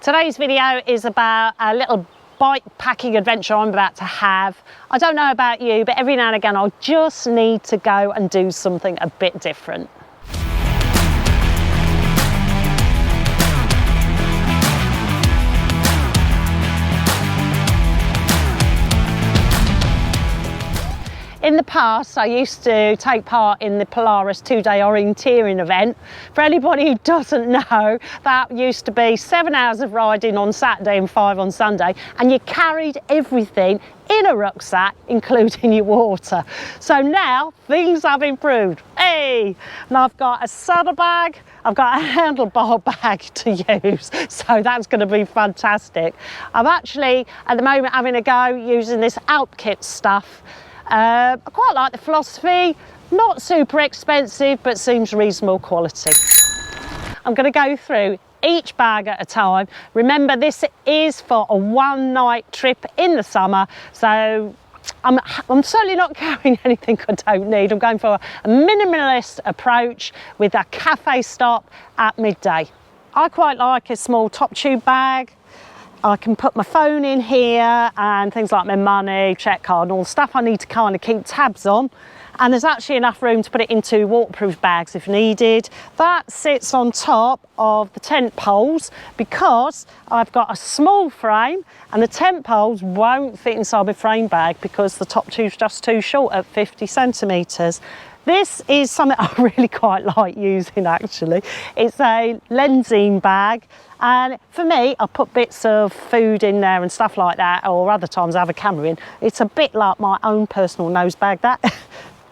Today's video is about a little bike packing adventure I'm about to have. I don't know about you, but every now and again I just need to go and do something a bit different. In the past, I used to take part in the Polaris 2-day orienteering event. For anybody who doesn't know, that used to be 7 hours of riding on Saturday and 5 on Sunday, and you carried everything in a rucksack, including your water. So now things have improved. Hey, and I've got a saddlebag, I've got a handlebar bag to use, so that's going to be fantastic. I'm actually at the moment having a go using this Alpkit stuff. I quite like the philosophy, not super expensive, but seems reasonable quality. I'm going to go through each bag at a time. Remember, this is for a one-night trip in the summer, so I'm certainly not carrying anything I don't need. I'm going for a minimalist approach with a cafe stop at midday. I quite like a small top tube bag. I can put my phone in here and things like my money, check card and all the stuff I need to kind of keep tabs on. And there's actually enough room to put it into waterproof bags if needed. That sits on top of the tent poles because I've got a small frame and the tent poles won't fit inside my frame bag because the top tube's just too short at 50 centimetres. This is something I really quite like using actually. It's a Lezyne bag, and for me, I put bits of food in there and stuff like that, or other times I have a camera in. It's a bit like my own personal nose bag, that.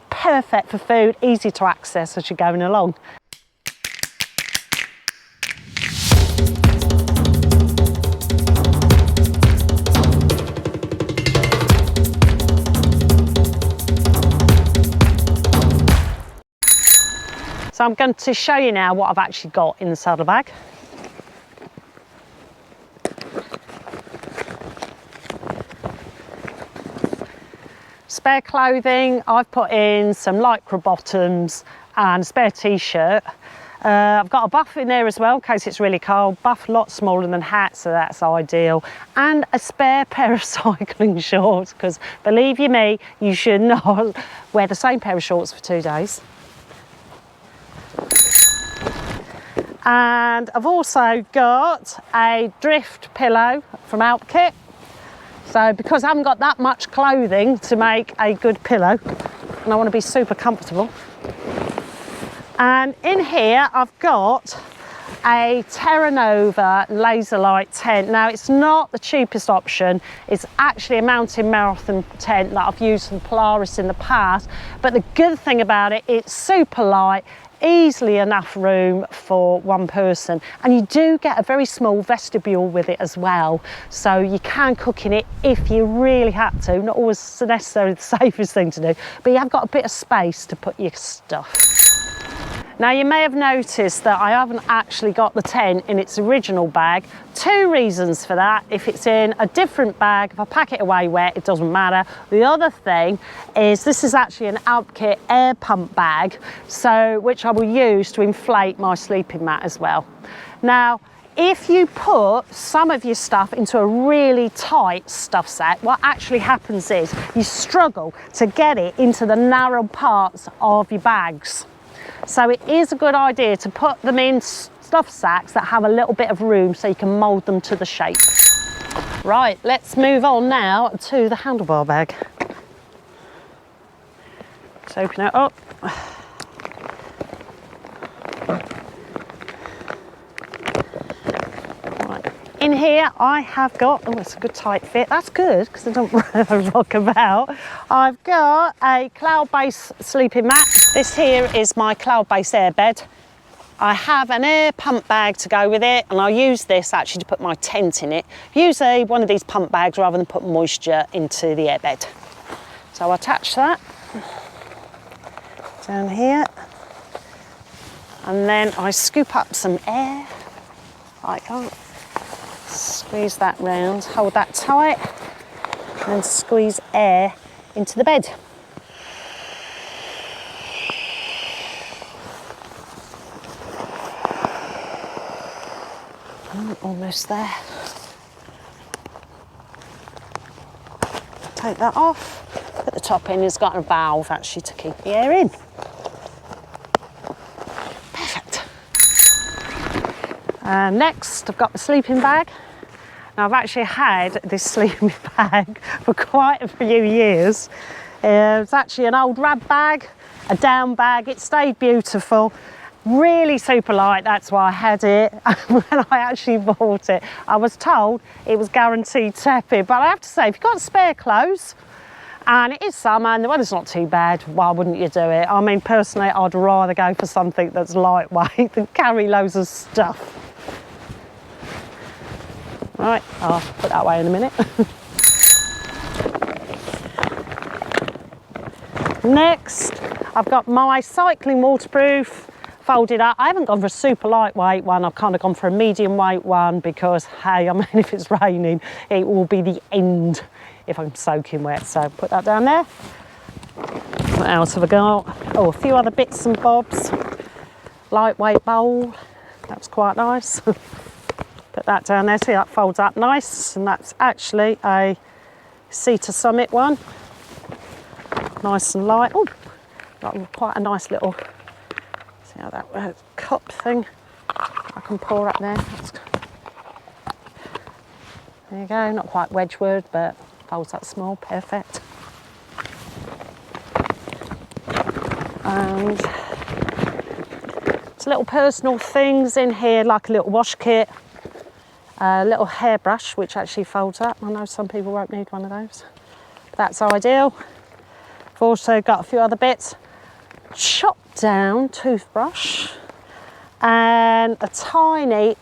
Perfect for food, easy to access as you're going along. So I'm going to show you now what I've actually got in the saddlebag. Spare clothing, I've put in some lycra bottoms and a spare t-shirt. I've got a buff in there as well in case it's really cold. Buff a lot smaller than hat, so that's ideal. And a spare pair of cycling shorts, because believe you me, you should not wear the same pair of shorts for 2 days. And I've also got a drift pillow from Alpkit. So because I haven't got that much clothing to make a good pillow, and I want to be super comfortable. And in here I've got a Terra Nova laser light tent. Now it's not the cheapest option, it's actually a mountain marathon tent that I've used from Polaris in the past, but the good thing about it, it's super light, easily enough room for one person, and you do get a very small vestibule with it as well, so you can cook in it if you really had to. Not always necessarily the safest thing to do, but you have got a bit of space to put your stuff. Now you may have noticed that I haven't actually got the tent in its original bag. 2 reasons for that. If it's in a different bag, if I pack it away wet, it doesn't matter. The other thing is this is actually an Alpkit Airpump bag, so which I will use to inflate my sleeping mat as well. Now, if you put some of your stuff into a really tight stuff sack, what actually happens is you struggle to get it into the narrow parts of your bags. So it is a good idea to put them in stuff sacks that have a little bit of room so you can mould them to the shape. Right, let's move on now to the handlebar bag. Let's open it up. Right. In here I have got, oh, it's a good tight fit, that's good because I don't rock about. I've got a Cloudbase Sleeping Mat. This here is my Cloudbase airbed. I have an air pump bag to go with it, and I'll use this actually to put my tent in it. Use one of these pump bags rather than put moisture into the airbed. So I'll attach that down here, and then I scoop up some air like that. Squeeze that round, hold that tight, and squeeze air into the bed. Almost there. Take that off. Put the top in. It's got a valve actually to keep the air in. Perfect. Next, I've got the sleeping bag. Now, I've actually had this sleeping bag for quite a few years. It's actually an old Rab bag, a down bag. It stayed beautiful. Really super light, that's why I had it. When I actually bought it, I was told it was guaranteed tepid, but I have to say, if you've got spare clothes, and it is summer and the weather's not too bad, why wouldn't you do it? I mean, personally, I'd rather go for something that's lightweight than carry loads of stuff. Right, I'll put that away in a minute. Next, I've got my cycling waterproof folded up. I haven't gone for a super lightweight one. I've kind of gone for a medium weight one because, hey, I mean, if it's raining, it will be the end if I'm soaking wet. So put that down there. What else have I got? Oh, a few other bits and bobs. Lightweight bowl. That's quite nice. Put that down there. See, that folds up nice. And that's actually a Sea to Summit one. Nice and light. Oh, got quite a nice little, see how that cup thing I can pour up there. There you go, not quite Wedgwood, but folds up small, perfect. And there's little personal things in here, like a little wash kit, a little hairbrush, which actually folds up. I know some people won't need one of those, but that's ideal. I've also got a few other bits. Chopped down toothbrush and a tiny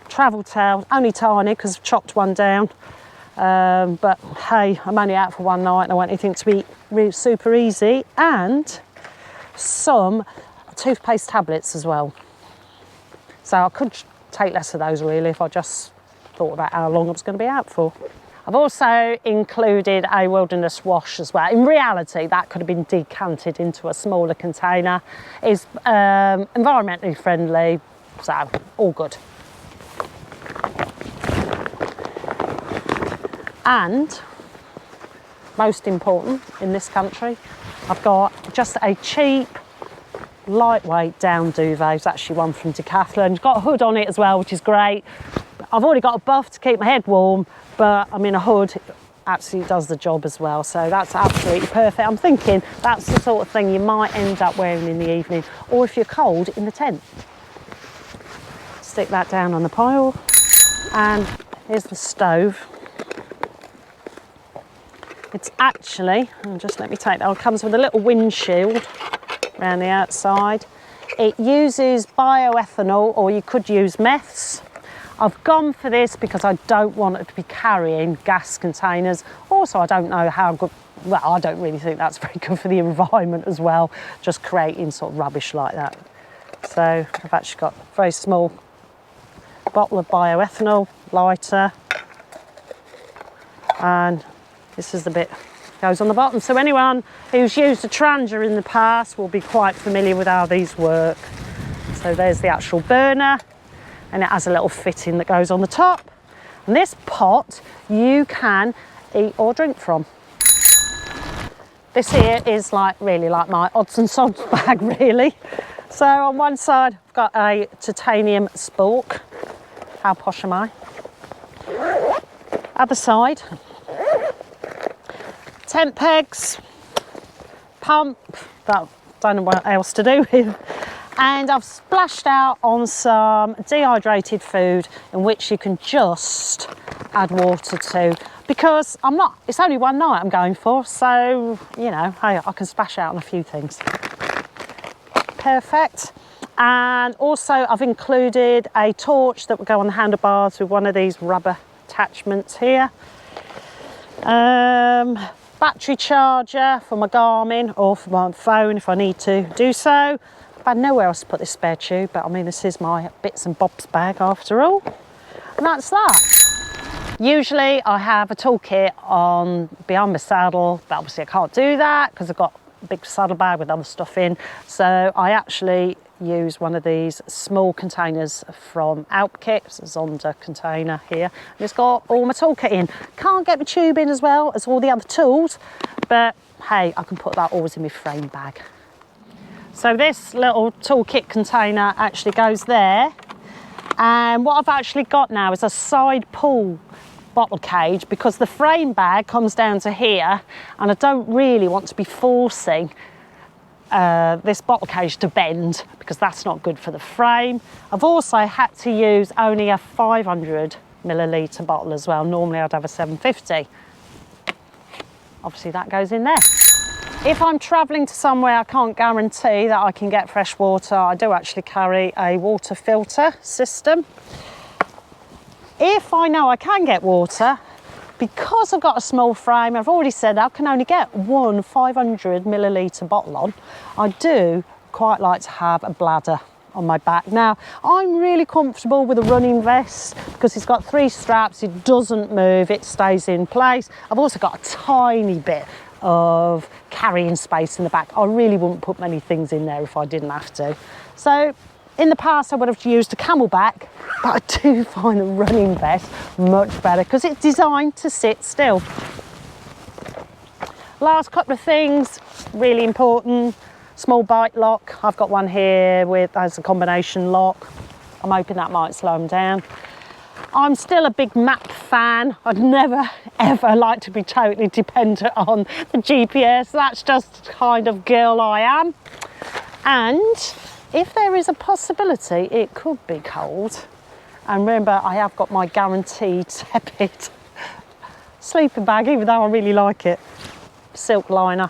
travel towel, only tiny because I've chopped one down. But hey, I'm only out for one night and I want anything to be really super easy. And some toothpaste tablets as well. So I could take less of those really if I just thought about how long I was going to be out for. I've also included a wilderness wash as well. In reality, that could have been decanted into a smaller container. It's environmentally friendly, so all good. And most important in this country, I've got just a cheap, lightweight down duvet. It's actually one from Decathlon. It's got a hood on it as well, which is great. I've already got a buff to keep my head warm, but I mean a hood absolutely does the job as well, so that's absolutely perfect. I'm thinking that's the sort of thing you might end up wearing in the evening, or if you're cold, in the tent. Stick that down on the pile, and here's the stove. It's actually, just let me take that, it comes with a little windshield around the outside. It uses bioethanol, or you could use Meths. I've gone for this because I don't want it to be carrying gas containers. Also, I don't know how good, well, I don't really think that's very good for the environment as well, just creating sort of rubbish like that. So I've actually got a very small bottle of bioethanol, lighter, and this is the bit that goes on the bottom. So anyone who's used a Trangia in the past will be quite familiar with how these work. So there's the actual burner, and it has a little fitting that goes on the top. And this pot you can eat or drink from. This here is like really like my odds and sods bag really. So on one side I've got a titanium spork. How posh am I? Other side, tent pegs, pump, that don't know what else to do with. And I've splashed out on some dehydrated food in which you can just add water to, because I'm not, it's only one night I'm going for, so, you know, hey, I can splash out on a few things. Perfect. And also I've included a torch that will go on the handlebars with one of these rubber attachments here. Battery charger for my Garmin or for my phone if I need to do so. I had nowhere else to put this spare tube, but I mean, this is my bits and bobs bag after all. And that's that. Usually I have a toolkit on behind my saddle, but obviously I can't do that because I've got a big saddlebag with other stuff in. So I actually use one of these small containers from Alpkit. It's a Zonda container here. And it's got all my toolkit in. Can't get my tube in as well as all the other tools, but hey, I can put that always in my frame bag. So this little toolkit container actually goes there. And what I've actually got now is a side pull bottle cage, because the frame bag comes down to here and I don't really want to be forcing this bottle cage to bend, because that's not good for the frame. I've also had to use only a 500 millilitre bottle as well. Normally I'd have a 750. Obviously that goes in there. If I'm travelling to somewhere I can't guarantee that I can get fresh water, I do actually carry a water filter system. If I know I can get water, because I've got a small frame, I've already said I can only get one 500 millilitre bottle on, I do quite like to have a bladder on my back. Now, I'm really comfortable with a running vest because it's got 3 straps, it doesn't move, it stays in place. I've also got a tiny bit of carrying space in the back. I really wouldn't put many things in there if I didn't have to. So in the past I would have used a camelback, but I do find the running vest much better because it's designed to sit still. Last couple of things, really important. Small bike lock. I've got one here as a combination lock. I'm hoping that might slow them down. I'm still a big map fan. I'd never ever like to be totally dependent on the GPS. That's just the kind of girl I am. And if there is a possibility it could be cold, and remember I have got my guaranteed tepid sleeping bag, even though I really like it. Silk liner,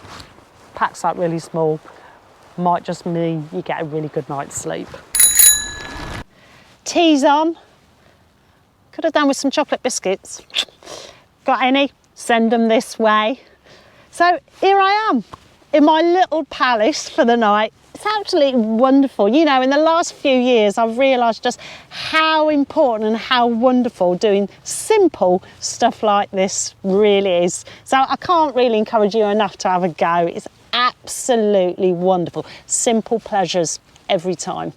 packs up really small. Might just mean you get a really good night's sleep. Tea's on. Could have done with some chocolate biscuits. Got any? Send them this way. So here I am in my little palace for the night. It's absolutely wonderful. You know, in the last few years, I've realised just how important and how wonderful doing simple stuff like this really is. So I can't really encourage you enough to have a go. It's absolutely wonderful. Simple pleasures every time.